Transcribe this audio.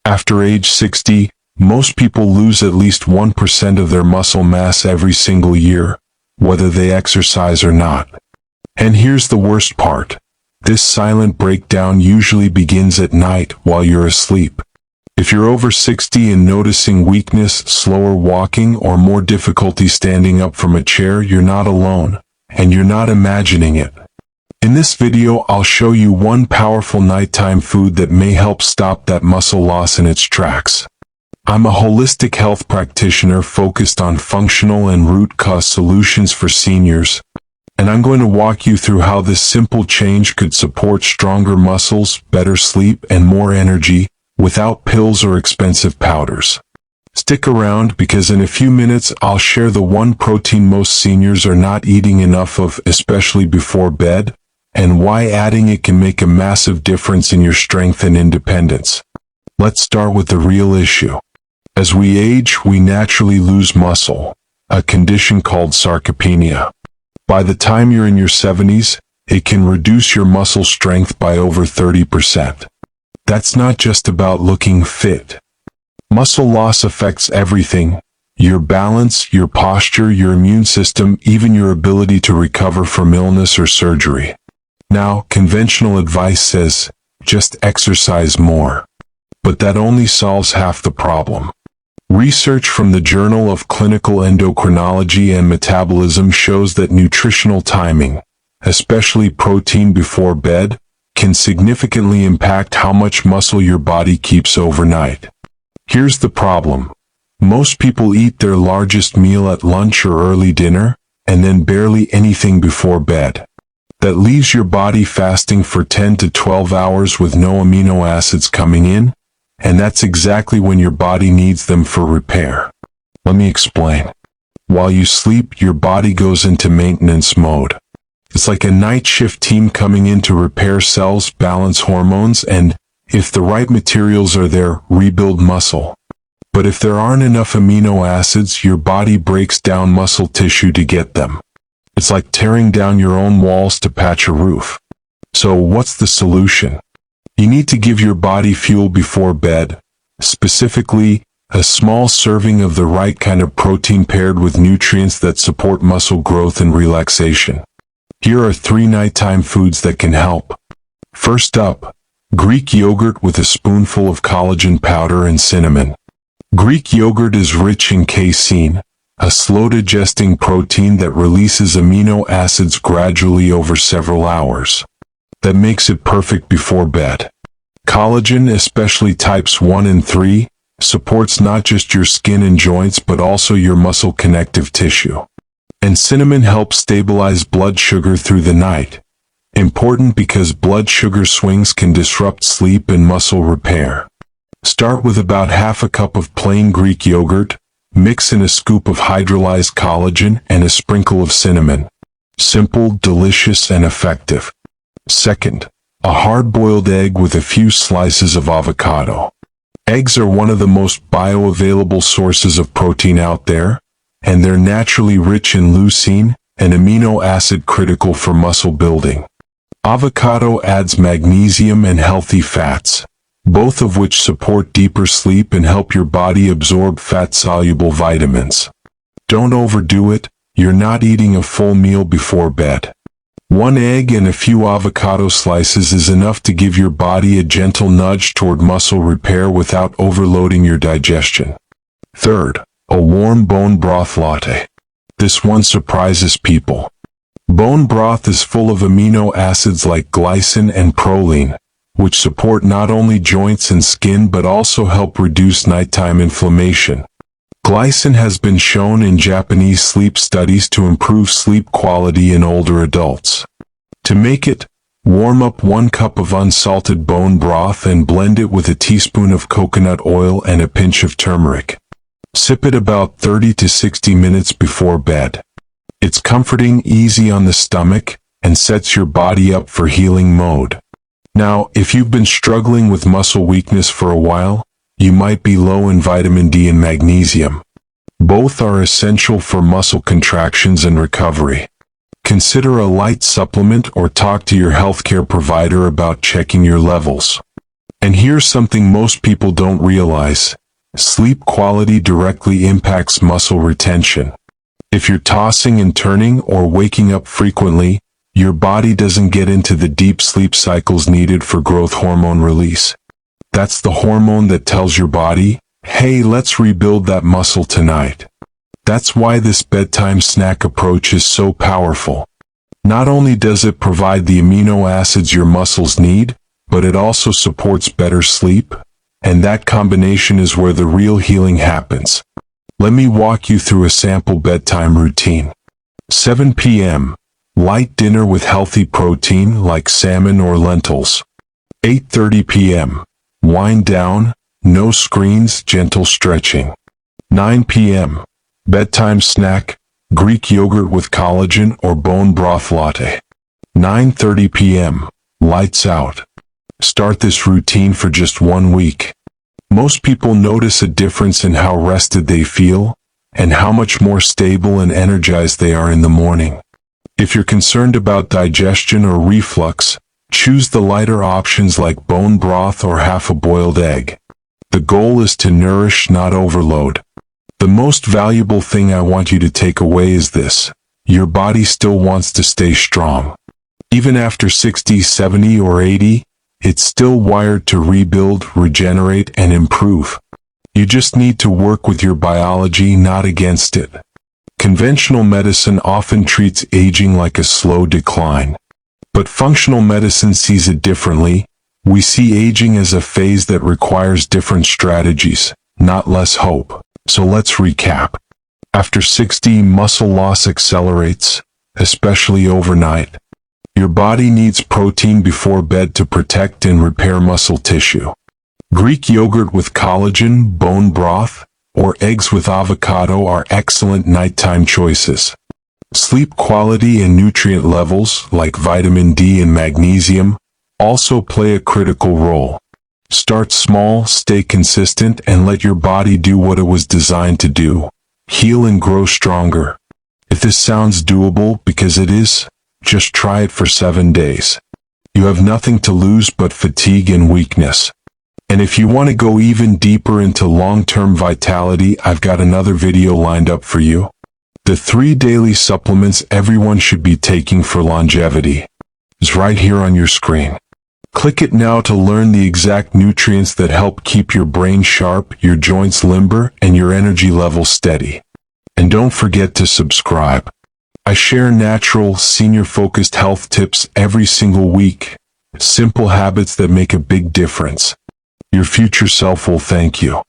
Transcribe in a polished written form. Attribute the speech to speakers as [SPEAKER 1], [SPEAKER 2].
[SPEAKER 1] After age 60, most people lose at least 1% of their muscle mass every single year, whether they exercise or not. And here's the worst part. This silent breakdown usually begins at night while you're asleep. If you're over 60 and noticing weakness, slower walking, or more difficulty standing up from a chair, you're not alone, and you're not imagining it. In this video, I'll show you one powerful nighttime food that may help stop that muscle loss in its tracks. I'm a holistic health practitioner focused on functional and root cause solutions for seniors, and I'm going to walk you through how this simple change could support stronger muscles, better sleep, and more energy, without pills or expensive powders. Stick around because in a few minutes I'll share the one protein most seniors are not eating enough of, especially before bed, and why adding it can make a massive difference in your strength and independence. Let's start with the real issue. As we age, we naturally lose muscle, a condition called sarcopenia. By the time you're in your 70s, it can reduce your muscle strength by over 30%. That's not just about looking fit. Muscle loss affects everything: your balance, your posture, your immune system, even your ability to recover from illness or surgery. Now, conventional advice says, just exercise more. But that only solves half the problem. Research from the Journal of Clinical Endocrinology and Metabolism shows that nutritional timing, especially protein before bed, can significantly impact how much muscle your body keeps overnight. Here's the problem. Most people eat their largest meal at lunch or early dinner, and then barely anything before bed. That leaves your body fasting for 10 to 12 hours with no amino acids coming in, and that's exactly when your body needs them for repair. Let me explain. While you sleep, your body goes into maintenance mode. It's like a night shift team coming in to repair cells, balance hormones, and, if the right materials are there, rebuild muscle. But if there aren't enough amino acids, your body breaks down muscle tissue to get them. It's like tearing down your own walls to patch a roof. So what's the solution? You need to give your body fuel before bed, specifically, a small serving of the right kind of protein paired with nutrients that support muscle growth and relaxation. Here are 3 nighttime foods that can help. First up, Greek yogurt with a spoonful of collagen powder and cinnamon. Greek yogurt is rich in casein, a slow-digesting protein that releases amino acids gradually over several hours. That makes it perfect before bed. Collagen, especially types 1 and 3, supports not just your skin and joints but also your muscle connective tissue. And cinnamon helps stabilize blood sugar through the night. Important because blood sugar swings can disrupt sleep and muscle repair. Start with about half a cup of plain Greek yogurt, mix in a scoop of hydrolyzed collagen and a sprinkle of cinnamon. Simple, delicious, and effective. Second, a hard-boiled egg with a few slices of avocado. Eggs are one of the most bioavailable sources of protein out there, and they're naturally rich in leucine, an amino acid critical for muscle building. Avocado adds magnesium and healthy fats, both of which support deeper sleep and help your body absorb fat-soluble vitamins. Don't overdo it, you're not eating a full meal before bed. 1 egg and a few avocado slices is enough to give your body a gentle nudge toward muscle repair without overloading your digestion. Third, a warm bone broth latte. This one surprises people. Bone broth is full of amino acids like glycine and proline, which support not only joints and skin but also help reduce nighttime inflammation. Glycine has been shown in Japanese sleep studies to improve sleep quality in older adults. To make it, warm up 1 cup of unsalted bone broth and blend it with a teaspoon of coconut oil and a pinch of turmeric. Sip it about 30 to 60 minutes before bed. It's comforting, easy on the stomach, and sets your body up for healing mode. Now, if you've been struggling with muscle weakness for a while, you might be low in vitamin D and magnesium. Both are essential for muscle contractions and recovery. Consider a light supplement or talk to your healthcare provider about checking your levels. And here's something most people don't realize. Sleep quality directly impacts muscle retention. If you're tossing and turning or waking up frequently, your body doesn't get into the deep sleep cycles needed for growth hormone release. That's the hormone that tells your body, hey, let's rebuild that muscle tonight. That's why this bedtime snack approach is so powerful. Not only does it provide the amino acids your muscles need, but it also supports better sleep, and that combination is where the real healing happens. Let me walk you through a sample bedtime routine. 7 p.m. Light dinner with healthy protein like salmon or lentils. 8:30 p.m. Wind down, no screens, gentle stretching. 9 p.m. Bedtime snack, Greek yogurt with collagen or bone broth latte. 9:30 p.m. Lights out. Start this routine for just 1 week. Most people notice a difference in how rested they feel and how much more stable and energized they are in the morning. If you're concerned about digestion or reflux, choose the lighter options like bone broth or half a boiled egg. The goal is to nourish, not overload. The most valuable thing I want you to take away is this: your body still wants to stay strong. Even after 60, 70, or 80, it's still wired to rebuild, regenerate, and improve. You just need to work with your biology, not against it. Conventional medicine often treats aging like a slow decline. But functional medicine sees it differently. We see aging as a phase that requires different strategies, not less hope. So let's recap. After 60, muscle loss accelerates, especially overnight. Your body needs protein before bed to protect and repair muscle tissue. Greek yogurt with collagen, bone broth, or eggs with avocado are excellent nighttime choices. Sleep quality and nutrient levels, like vitamin D and magnesium, also play a critical role. Start small, stay consistent, and let your body do what it was designed to do: heal and grow stronger. If this sounds doable, because it is, just try it for 7 days. You have nothing to lose but fatigue and weakness. And if you want to go even deeper into long-term vitality, I've got another video lined up for you. The 3 daily supplements everyone should be taking for longevity is right here on your screen. Click it now to learn the exact nutrients that help keep your brain sharp, your joints limber, and your energy level steady. And don't forget to subscribe. I share natural, senior-focused health tips every single week. Simple habits that make a big difference. Your future self will thank you.